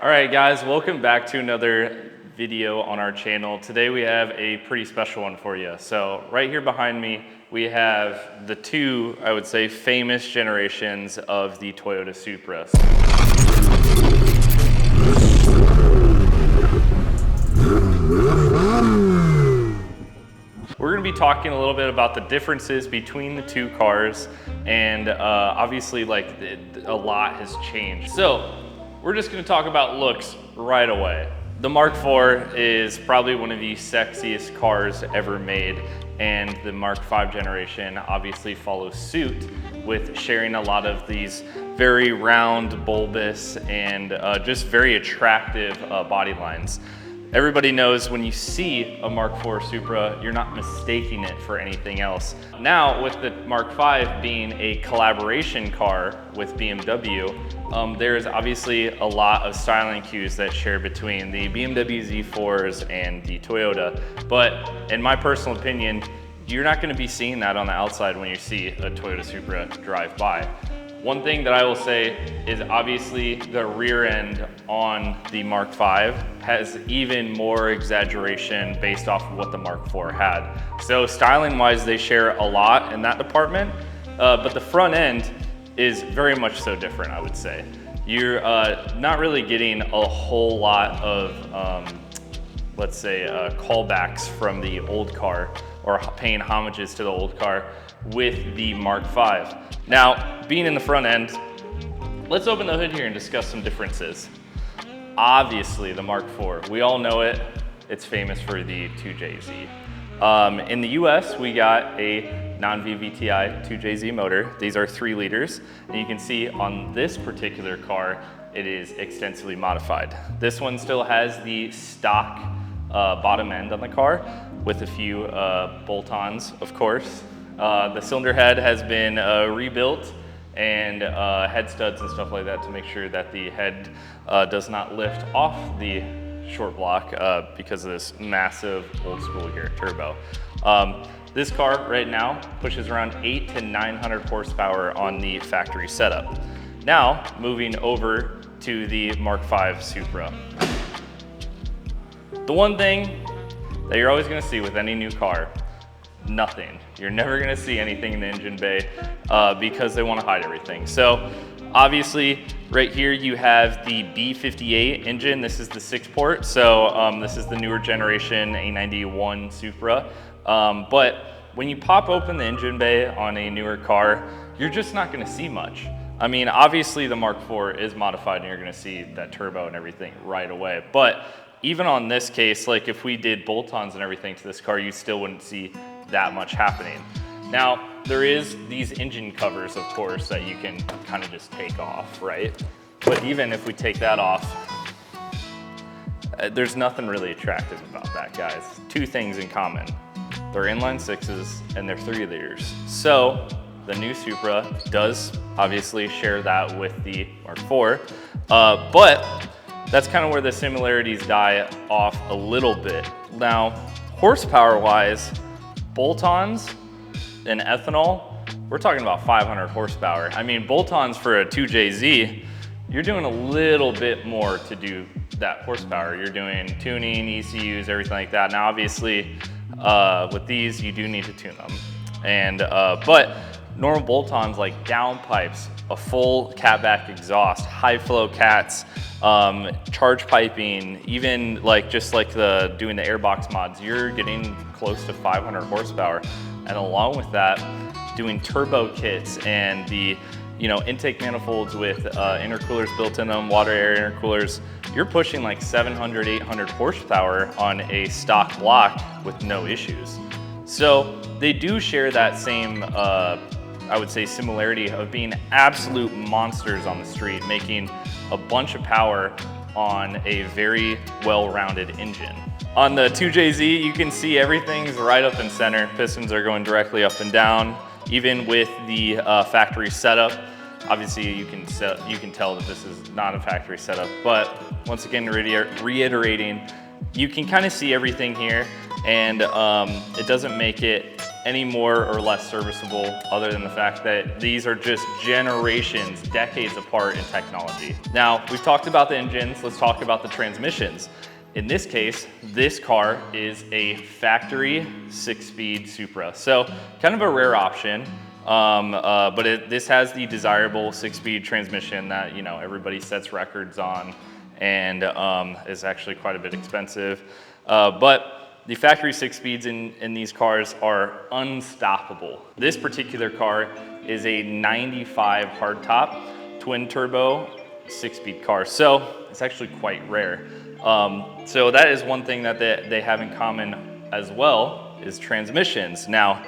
All right, guys, welcome back to another video on our channel. Today we have a pretty special one for you. So right here behind me, we have the two, I would say, famous generations of the Toyota Supra. We're going to be talking a little bit about the differences between the two cars, and obviously, like, a lot has changed. So we're just going to talk about looks right away. The Mark IV is probably one of the sexiest cars ever made, and the Mark V generation obviously follows suit with sharing a lot of these very round, bulbous, and just very attractive body lines. Everybody knows when you see a Mark IV Supra, you're not mistaking it for anything else. Now, with the Mark V being a collaboration car with BMW, there's obviously a lot of styling cues that share between the BMW Z4s and the Toyota. But in my personal opinion, you're not going to be seeing that on the outside when you see a Toyota Supra drive by. One thing that I will say is obviously the rear end on the Mark V has even more exaggeration based off of what the Mark IV had. So styling wise, they share a lot in that department, but the front end is very much so different, I would say. You're not really getting a whole lot of, let's say, callbacks from the old car or paying homages to the old car with the Mark V. Now, being in the front end, let's open the hood here and discuss some differences. Obviously, the Mark IV, we all know it. It's famous for the 2JZ. In the US, we got a non-VVTi 2JZ motor. These are 3 liters. And you can see on this particular car, it is extensively modified. This one still has the stock bottom end on the car with a few bolt-ons, of course. The cylinder head has been rebuilt, and head studs and stuff like that to make sure that the head does not lift off the short block because of this massive old school gear turbo. This car right now pushes around 800 to 900 horsepower on the factory setup. Now, moving over to the Mark V Supra. The one thing that you're always gonna see with any new car, nothing. You're never gonna see anything in the engine bay because they wanna hide everything. So obviously right here you have the B58 engine. This is the 6-port. So this is the newer generation A91 Supra. But when you pop open the engine bay on a newer car, you're just not gonna see much. I mean, obviously the Mark IV is modified and you're gonna see that turbo and everything right away. But even on this case, like if we did bolt-ons and everything to this car, you still wouldn't see that much happening. Now, there is these engine covers, of course, that you can kind of just take off, right? But even if we take that off, there's nothing really attractive about that, guys. 2 things in common. They're inline 6s and they're 3 liters. So the new Supra does obviously share that with the Mark IV, but that's kind of where the similarities die off a little bit. Now, horsepower-wise, bolt-ons and ethanol, we're talking about 500 horsepower. I mean, bolt-ons for a 2JZ, you're doing a little bit more to do that horsepower. You're doing tuning, ECUs, everything like that. Now, obviously, with these, you do need to tune them. And but normal bolt-ons like downpipes, a full catback exhaust, high flow cats, charge piping, even like just like doing the airbox mods, you're getting close to 500 horsepower. And along with that, doing turbo kits and the intake manifolds with intercoolers built in them, water air intercoolers, you're pushing like 700, 800 horsepower on a stock block with no issues. So they do share that same I would say similarity of being absolute monsters on the street, making a bunch of power on a very well-rounded engine. On the 2JZ, you can see everything's right up and center. Pistons are going directly up and down, even with the factory setup. Obviously, you can tell that this is not a factory setup, but once again, reiterating, you can kind of see everything here, and it doesn't make it any more or less serviceable other than the fact that these are just generations, decades apart in technology. Now, we've talked about the engines, let's talk about the transmissions. In this case, this car is a factory 6-speed Supra. So kind of a rare option, but this has the desirable 6-speed transmission that, you know, everybody sets records on, and is actually quite a bit expensive. But the factory 6 speeds in these cars are unstoppable. This particular car is a 95 hardtop twin turbo 6-speed car. So it's actually quite rare. So that is one thing that they have in common as well, is transmissions. Now,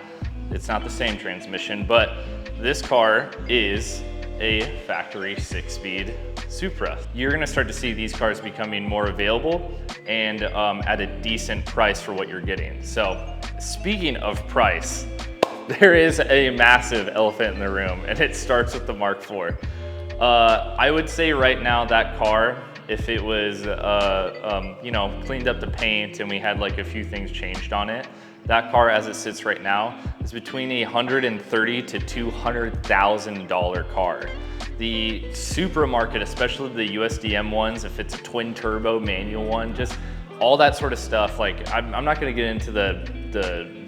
it's not the same transmission, but this car is a factory 6-speed Supra. You're gonna start to see these cars becoming more available and at a decent price for what you're getting. So speaking of price, there is a massive elephant in the room, and it starts with the Mark IV. I would say right now that car, if it was you know, cleaned up the paint and we had like a few things changed on it, that car as it sits right now is between a $130,000 to $200,000 car. The Supra market, especially the USDM ones, if it's a twin turbo manual one, just all that sort of stuff, like I'm not gonna get into the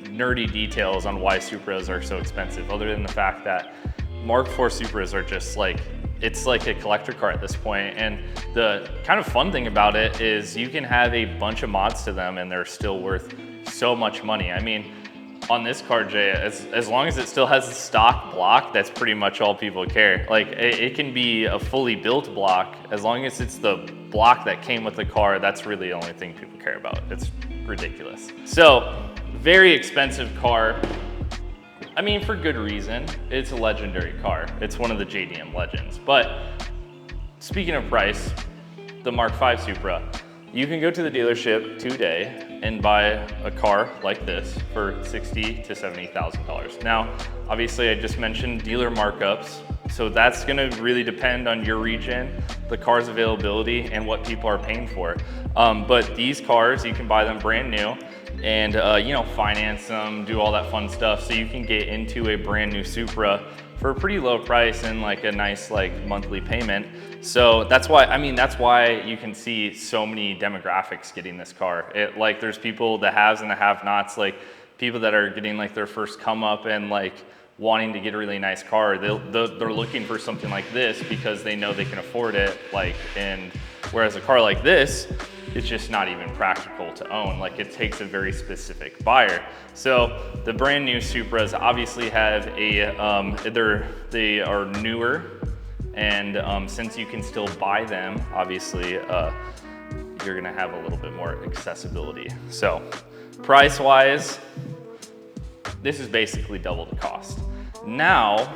nerdy details on why Supras are so expensive, other than the fact that Mark IV Supras are just like, it's like a collector car at this point. And the kind of fun thing about it is you can have a bunch of mods to them and they're still worth so much money. I mean, on this car, Jay, as long as it still has a stock block, that's pretty much all people care. Like it can be a fully built block, as long as it's the block that came with the car, that's really the only thing people care about. It's ridiculous. So, very expensive car. I mean, for good reason. It's a legendary car. It's one of the JDM legends. But speaking of price, the Mark V Supra, you can go to the dealership today and buy a car like this for $60,000 to $70,000. Now, obviously I just mentioned dealer markups, so that's gonna really depend on your region, the car's availability, and what people are paying for. But these cars, you can buy them brand new and you know, finance them, do all that fun stuff, so you can get into a brand new Supra for a pretty low price and like a nice like monthly payment. So that's why, I mean, that's why you can see so many demographics getting this car. Like there's people, the haves and the have-nots, like people that are getting like their first come up and like wanting to get a really nice car. They're looking for something like this because they know they can afford it. Like, and whereas a car like this, it's just not even practical to own. Like it takes a very specific buyer. So the brand new Supras obviously have a, they are newer, and since you can still buy them, obviously you're gonna have a little bit more accessibility. So price-wise, this is basically double the cost. Now,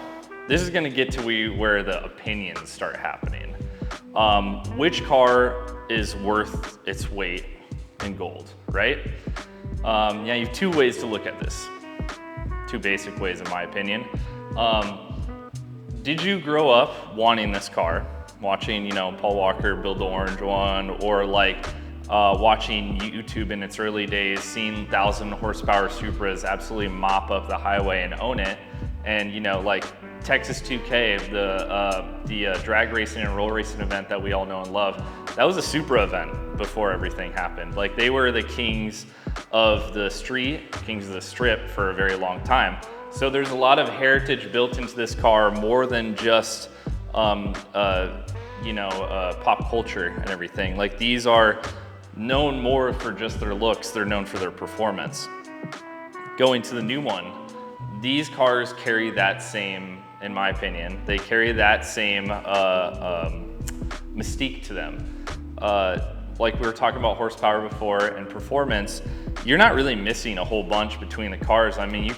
this is gonna get to where the opinions start happening. Which car is worth its weight in gold, right? Yeah, you have two ways to look at this. Two basic ways in my opinion. Did you grow up wanting this car? Watching, you know, Paul Walker build the orange one, or like watching YouTube in its early days, seeing 1,000 horsepower Supras absolutely mop up the highway and own it. And you know, like Texas 2K, the drag racing and roll racing event that we all know and love, that was a Supra event before everything happened. Like they were the kings of the street, kings of the strip for a very long time. So there's a lot of heritage built into this car, more than just you know, pop culture and everything. Like these are known more for just their looks, they're known for their performance. Going to the new one, these cars carry that same, in my opinion, they carry that same mystique to them. Like we were talking about horsepower before and performance, you're not really missing a whole bunch between the cars. I mean,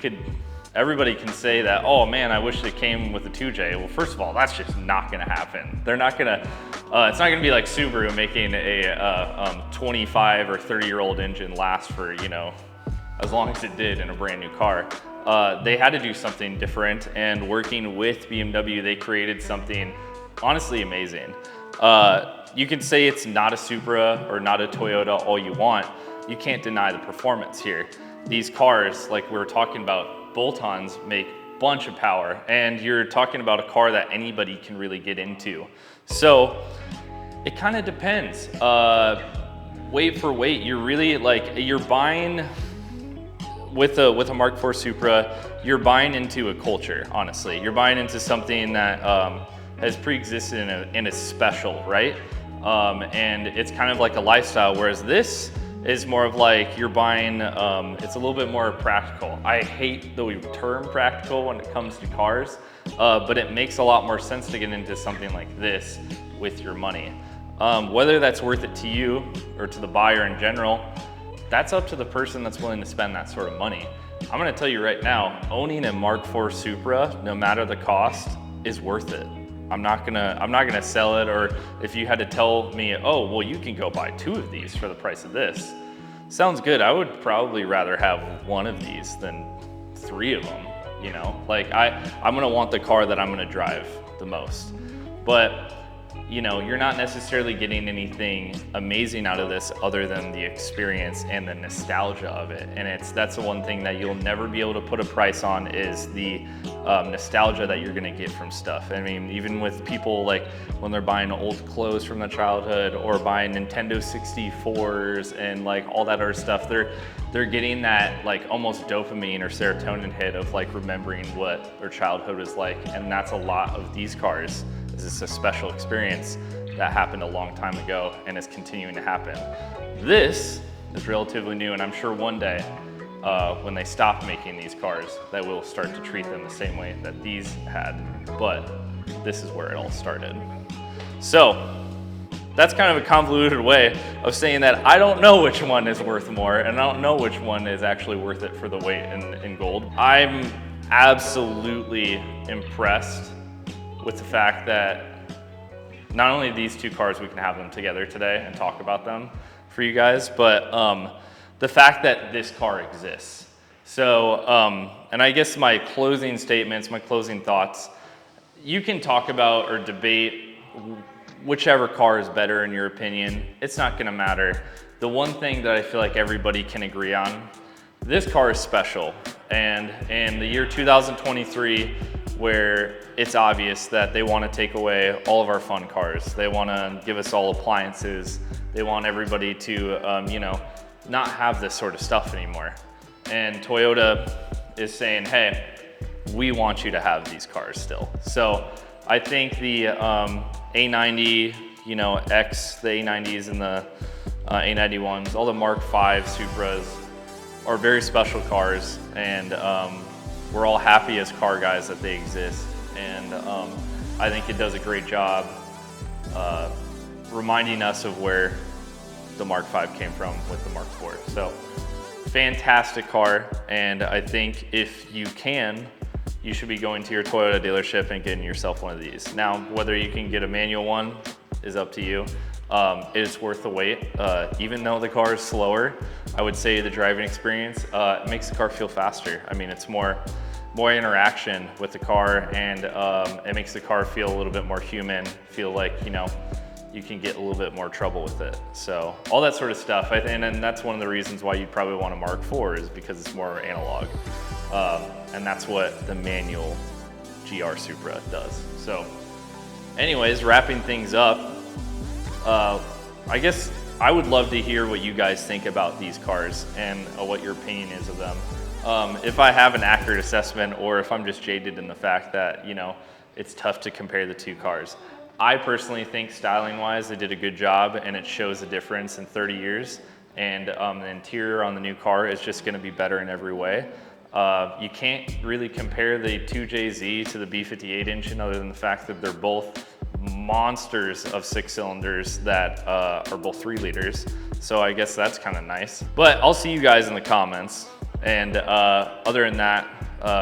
everybody can say that, oh man, I wish it came with a 2J. Well, first of all, that's just not gonna happen. They're not gonna, it's not gonna be like Subaru making a 25 or 30-year-old engine last for, you know, as long as it did in a brand new car. They had to do something different, and working with BMW, they created something honestly amazing. You can say it's not a Supra or not a Toyota all you want. You can't deny the performance here. These cars, like we were talking about, bolt-ons make a bunch of power, and you're talking about a car that anybody can really get into. So it kind of depends. Weight for weight, you're really like, you're buying with a Mark IV Supra, you're buying into a culture, honestly. You're buying into something that has pre-existed and is special, right? And it's kind of like a lifestyle, whereas this is more of like you're buying, it's a little bit more practical. I hate the term practical when it comes to cars, but it makes a lot more sense to get into something like this with your money. Whether that's worth it to you or to the buyer in general, that's up to the person that's willing to spend that sort of money. I'm gonna tell you right now, owning a Mark IV Supra, no matter the cost, is worth it. I'm not gonna sell it, or if you had to tell me, oh, well, you can go buy 2 of these for the price of this. Sounds good. I would probably rather have 1 of these than 3 of them, you know? Like, I'm gonna want the car that I'm gonna drive the most. But you know, you're not necessarily getting anything amazing out of this other than the experience and the nostalgia of it. And that's the one thing that you'll never be able to put a price on, is the nostalgia that you're gonna get from stuff. I mean, even with people like when they're buying old clothes from their childhood or buying Nintendo 64s and like all that other stuff, they're getting that like almost dopamine or serotonin hit of like remembering what their childhood was like. And that's a lot of these cars. It's a special experience that happened a long time ago and is continuing to happen. This is relatively new, and I'm sure one day when they stop making these cars that we'll start to treat them the same way that these had, but this is where it all started. So that's kind of a convoluted way of saying that I don't know which one is worth more, and I don't know which one is actually worth it for the weight in gold. I'm absolutely impressed with the fact that not only these 2 cars, we can have them together today and talk about them for you guys, but the fact that this car exists. So, and I guess my closing statements, my closing thoughts, you can talk about or debate whichever car is better in your opinion. It's not gonna matter. The one thing that I feel like everybody can agree on, this car is special. And in the year 2023, where it's obvious that they want to take away all of our fun cars. They want to give us all appliances. They want everybody to, you know, not have this sort of stuff anymore. And Toyota is saying, hey, we want you to have these cars still. So I think the A90, you know, the A90s and the A91s, all the Mark V Supras are very special cars, and we're all happy as car guys that they exist. And I think it does a great job reminding us of where the Mark V came from with the Mark IV. So fantastic car, and I think if you can, you should be going to your Toyota dealership and getting yourself one of these. Now, whether you can get a manual one is up to you. It is worth the wait. Even though the car is slower, I would say the driving experience, it makes the car feel faster. I mean, it's more interaction with the car, and it makes the car feel a little bit more human, feel like, you know, you can get a little bit more trouble with it. So all that sort of stuff. And that's one of the reasons why you'd probably want a Mark IV, is because it's more analog. And that's what the manual GR Supra does. So anyways, wrapping things up, I guess I would love to hear what you guys think about these cars and what your opinion is of them. If I have an accurate assessment, or if I'm just jaded in the fact that, you know, it's tough to compare the 2 cars. I personally think styling wise, they did a good job, and it shows a difference in 30 years. And the interior on the new car is just gonna be better in every way. You can't really compare the 2JZ to the B58 engine, other than the fact that they're both monsters of 6 cylinders that are both 3 liters. So I guess that's kind of nice. But I'll see you guys in the comments. And other than that,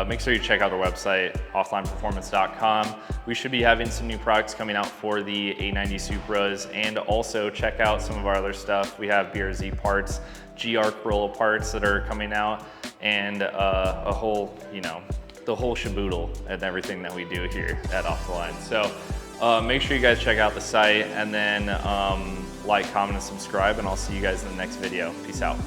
make sure you check out our website, offlineperformance.com. We should be having some new products coming out for the A90 Supras, and also check out some of our other stuff. We have BRZ parts, GR Corolla parts that are coming out, and a whole, you know, the whole shaboodle and everything that we do here at Off the Line. So make sure you guys check out the site, and then like, comment, and subscribe, and I'll see you guys in the next video. Peace out.